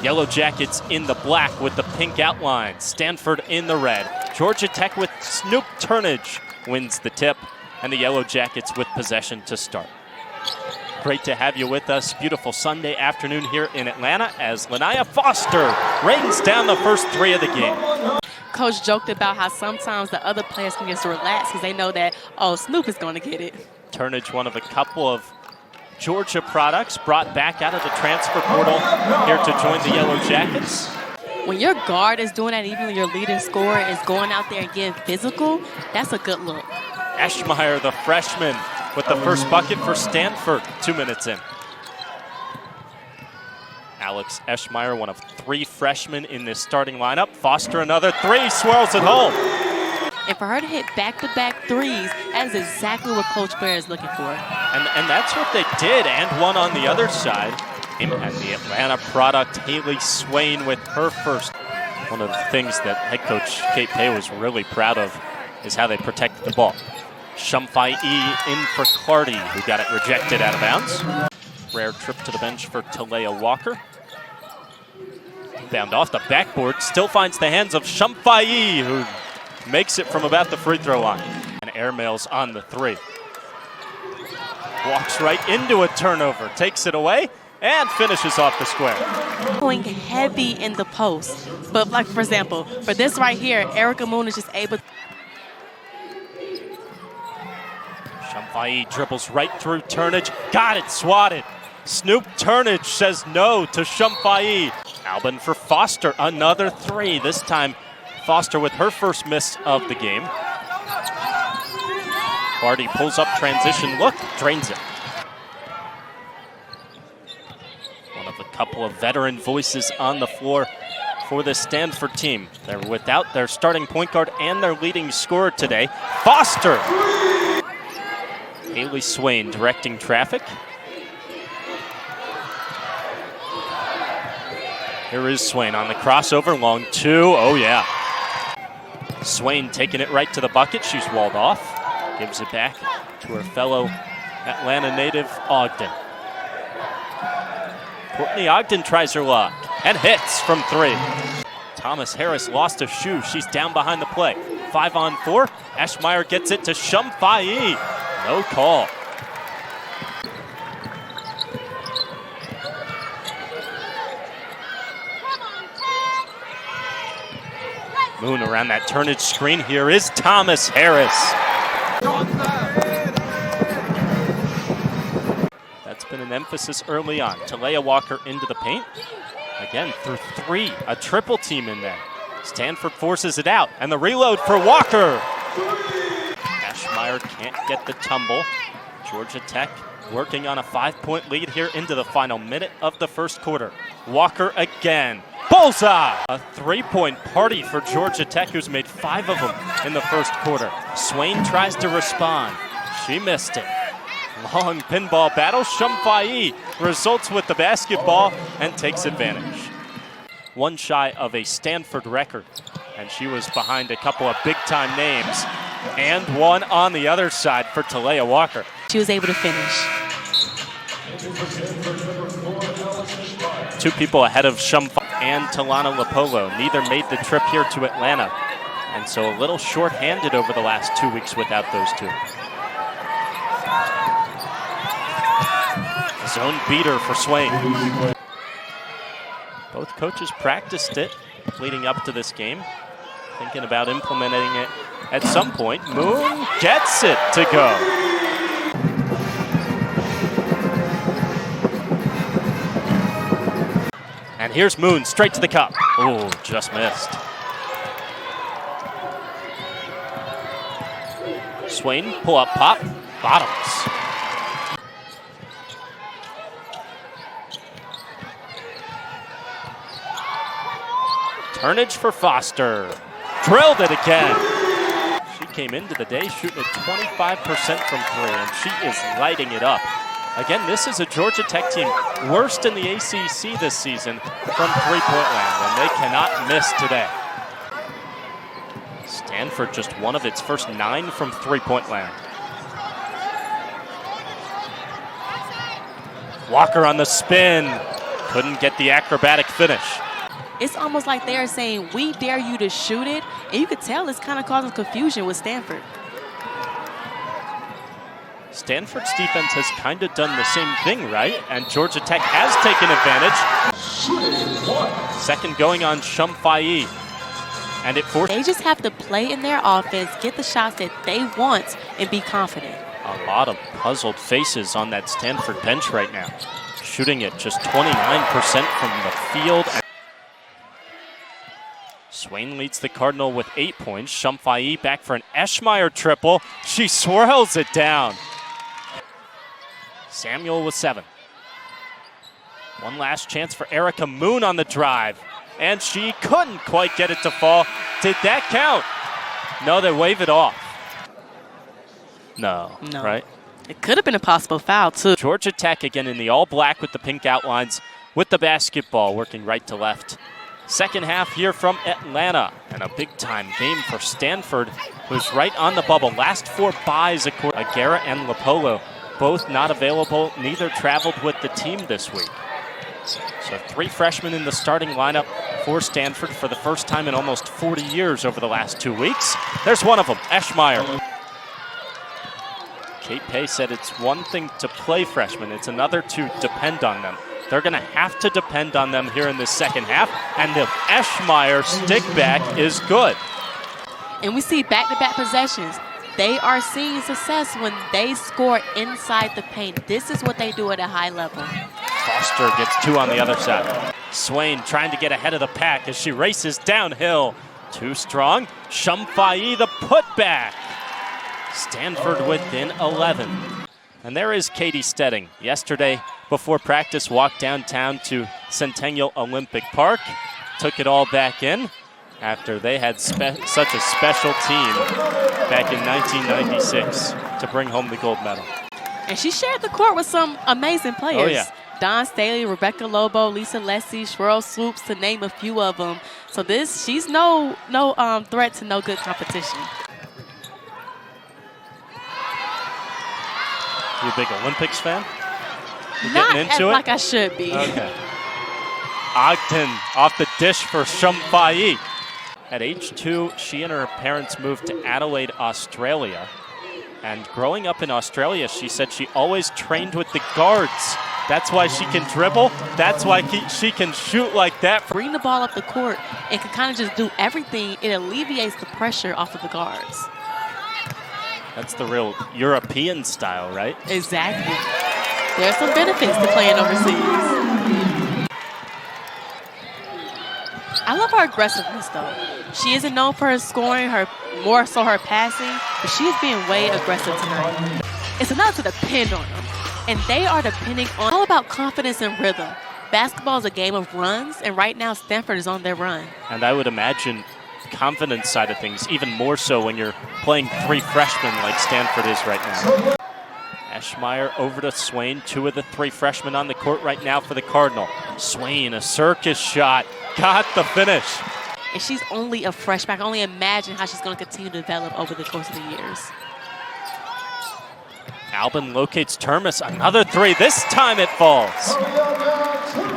Yellow Jackets in the black with the pink outline. Stanford in the red. Georgia Tech with Snoop Turnage wins the tip, and the Yellow Jackets with possession to start. Great to have you with us. Beautiful Sunday afternoon here in Atlanta as Talayah Foster rains down the first 3 of the game. Coach joked about how sometimes the other players can just relax because they know that, oh, Snoop is going to get it. Turnage, one of a couple of Georgia products brought back out of the transfer portal here to join the Yellow Jackets. When your guard is doing that, even when your leading scorer is going out there and getting physical, that's a good look. Eschmeyer, the freshman, with the first bucket for Stanford 2 minutes in. Alex Eschmeyer, one of 3 freshmen in this starting lineup. Foster, another 3, swirls it home. And for her to hit back-to-back threes, that is exactly what Coach Bear is looking for. And that's what they did, and one on the other side. And the Atlanta product, Haley Swain, with her first. One of the things that head coach Kate Pay was really proud of is how they protected the ball. Somfai in for Clardy, who got it rejected out of bounds. Rare trip to the bench for Talayah Walker. Bound off the backboard, still finds the hands of Somfai, who makes it from about the free throw line. And airmails on the 3. Walks right into a turnover, takes it away, and finishes off the square. Going heavy in the post. But like, for example, for this right here, Erica Moon is just able to. Somfai dribbles right through Turnage. Got it, swatted. Snoop Turnage says no to Somfai. Albin for Foster, another 3. This time, Foster with her first miss of the game. Clardy pulls up transition look, drains it. One of a couple of veteran voices on the floor for the Stanford team. They're without their starting point guard and their leading scorer today, Foster. Haley Swain directing traffic. Here is Swain on the crossover, long 2, oh yeah. Swain taking it right to the bucket, she's walled off. Gives it back to her fellow Atlanta native, Ogden. Courtney Ogden tries her luck and hits from 3. Thomas Harris lost a shoe, she's down behind the play. 5 on 4, Eschmeyer gets it to Somfai. No call. Moon around that Turnage screen. Here is Thomas Harris. That's been an emphasis early on. Talayah Walker into the paint. Again, through 3, a triple team in there. Stanford forces it out, and the reload for Walker. Eschmeyer can't get the tumble. Georgia Tech working on a 5-point lead here into the final minute of the first quarter. Walker again. Bullseye! A 3-point party for Georgia Tech, who's made 5 of them in the first quarter. Swain tries to respond. She missed it. Long pinball battle. Somfai results with the basketball and takes advantage. One shy of a Stanford record, and she was behind a couple of big-time names. And one on the other side for Talayah Walker. She was able to finish. 2 people ahead of Somfai and Talana Lapolo. Neither made the trip here to Atlanta, and so a little short-handed over the last 2 weeks without those 2. Zone beater for Swain. Both coaches practiced it leading up to this game, thinking about implementing it at some point. Moon gets it to go. And here's Moon straight to the cup. Oh, just missed. Swain, pull up pop, bottoms. Turnage for Foster. Drilled it again. She came into the day shooting at 25% from 3, and she is lighting it up. Again, this is a Georgia Tech team worst in the ACC this season from three-point land, and they cannot miss today. Stanford just one of its first 9 from three-point land. Walker on the spin. Couldn't get the acrobatic finish. It's almost like they're saying, we dare you to shoot it. And you could tell it's kind of causing confusion with Stanford. Stanford's defense has kind of done the same thing, right? And Georgia Tech has taken advantage. Second going on Somfai. And it forced. They just have to play in their offense, get the shots that they want, and be confident. A lot of puzzled faces on that Stanford bench right now. Shooting at just 29% from the field. Swain leads the Cardinal with 8 points. Somfai back for an Eschmeyer triple. She swirls it down. Samuel with 7. One last chance for Erica Moon on the drive. And she couldn't quite get it to fall. Did that count? No, they wave it off. No, right? It could have been a possible foul, too. Georgia Tech again in the all-black with the pink outlines, with the basketball working right to left. Second half here from Atlanta, and a big-time game for Stanford, who's right on the bubble. Last 4 buys, Aguera and Lapolo, both not available. Neither traveled with the team this week. So 3 freshmen in the starting lineup for Stanford for the first time in almost 40 years over the last 2 weeks. There's one of them, Eschmeyer. Kate Pay said it's one thing to play freshmen, it's another to depend on them. They're going to have to depend on them here in the second half, and the Eschmeyer stick back is good. And we see back-to-back possessions. They are seeing success when they score inside the paint. This is what they do at a high level. Foster gets 2 on the other side. Swain trying to get ahead of the pack as she races downhill. Too strong. Somfai the putback. Stanford within 11. And there is Katie Stedding. Yesterday, before practice, walked downtown to Centennial Olympic Park. Took it all back in after they had such a special team back in 1996 to bring home the gold medal. And she shared the court with some amazing players. Oh, yeah. Dawn Staley, Rebecca Lobo, Lisa Leslie, Swirl Swoops, to name a few of them. So she's no threat to no good competition. You a big Olympics fan? You Not getting into it? like I should be. Okay. Ogden off the dish for Somfai. At age 2, she and her parents moved to Adelaide, Australia. And growing up in Australia, she said she always trained with the guards. That's why she can dribble. That's why she can shoot like that. Bring the ball up the court and can kind of just do everything. It alleviates the pressure off of the guards. That's the real European style, right? Exactly. There's some benefits to playing overseas. I love her aggressiveness, though. She isn't known for her scoring, more so her passing, but she is being way aggressive tonight. It's enough to depend on them, and they are depending on all about confidence and rhythm. Basketball is a game of runs, and right now Stanford is on their run. And I would imagine confidence side of things even more so when you're playing 3 freshmen like Stanford is right now. Eschmeyer over to Swain, 2 of the 3 freshmen on the court right now for the Cardinal. Swain, a circus shot, got the finish. And she's only a freshman. I can only imagine how she's going to continue to develop over the course of the years. Albin locates Termes, another 3. This time it falls.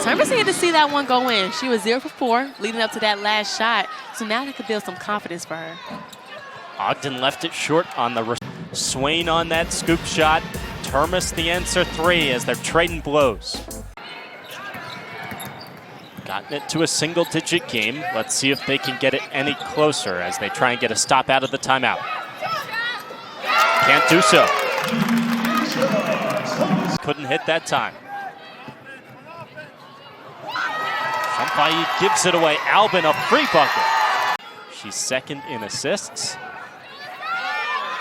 Termes needed to see that one go in. She was 0 for 4 leading up to that last shot, so now they could build some confidence for her. Ogden left it short on the Swain on that scoop shot. Termes the answer 3 as they're trading blows. Gotten it to a single-digit game. Let's see if they can get it any closer as they try and get a stop out of the timeout. Can't do so. Couldn't hit that time. Somfai gives it away. Albin, a free bucket. She's second in assists.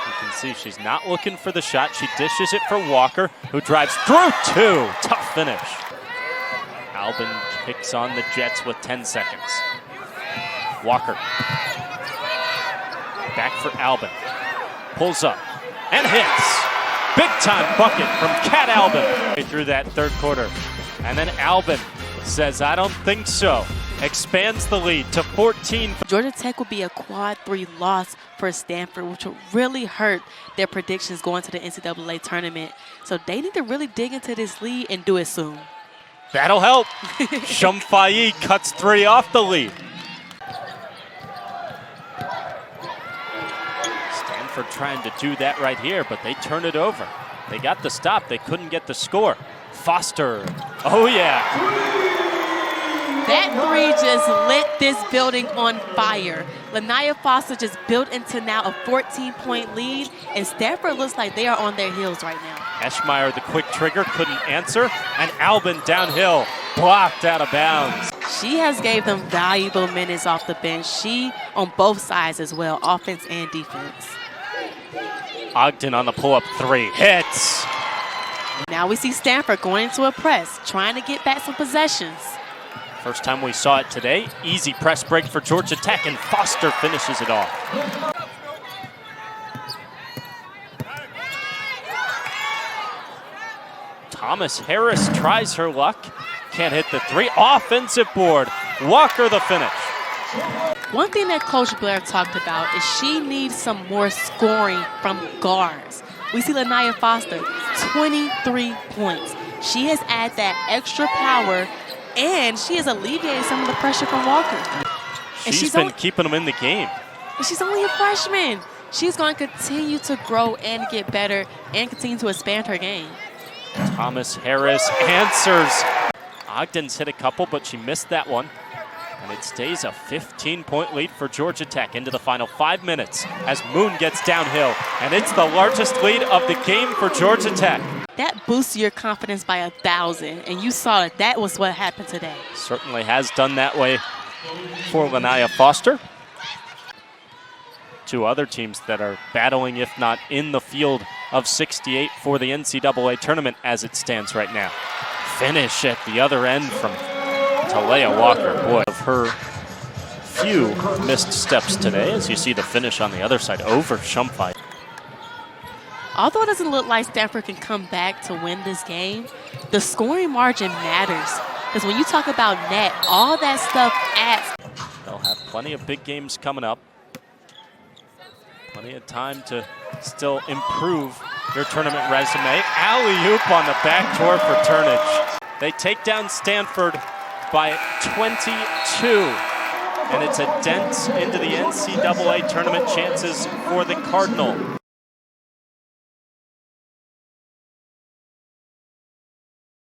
You can see she's not looking for the shot. She dishes it for Walker, who drives through 2. Tough finish. Albin kicks on the Jets with 10 seconds. Walker. Back for Albin. Pulls up and hits. Big time bucket from Kat Albin. Through that third quarter. And then Albin says, I don't think so. Expands the lead to 14. Georgia Tech will be a quad 3 loss for Stanford, which will really hurt their predictions going to the NCAA tournament. So they need to really dig into this lead and do it soon. That'll help. Somfai cuts 3 off the lead. Stanford trying to do that right here, but they turn it over. They got the stop. They couldn't get the score. Foster. Oh, yeah. That 3 just lit this building on fire. Lanaya Foster just built into now a 14-point lead, and Stanford looks like they are on their heels right now. Eschmeyer, the quick trigger, couldn't answer, and Albin downhill, blocked out of bounds. She has gave them valuable minutes off the bench. She on both sides as well, offense and defense. Ogden on the pull-up 3, hits. Now we see Stanford going into a press, trying to get back some possessions. First time we saw it today. Easy press break for Georgia Tech, and Foster finishes it off. Thomas Harris tries her luck. Can't hit the 3. Offensive board. Walker the finish. One thing that Coach Blair talked about is she needs some more scoring from guards. We see Lanaya Foster, 23 points. She has added that extra power, and she has alleviated some of the pressure from Walker. And she's been keeping them in the game. And she's only a freshman. She's going to continue to grow and get better and continue to expand her game. Thomas Harris answers. Ogden's hit a couple, but she missed that one. And it stays a 15-point lead for Georgia Tech into the final 5 minutes as Moon gets downhill. And it's the largest lead of the game for Georgia Tech. That boosts your confidence by 1,000, and you saw it. That was what happened today. Certainly has done that way for Lanaya Foster. 2 other teams that are battling, if not in the field of 68 for the NCAA tournament as it stands right now. Finish at the other end from Talayah Walker. Boy, of her few missed steps today, as you see the finish on the other side over Somfai. Although it doesn't look like Stanford can come back to win this game, the scoring margin matters. Because when you talk about net, all that stuff adds. They'll have plenty of big games coming up. Plenty of time to still improve your tournament resume. Alley-oop on the backdoor for Turnage. They take down Stanford by 22. And it's a dent into the NCAA tournament chances for the Cardinal.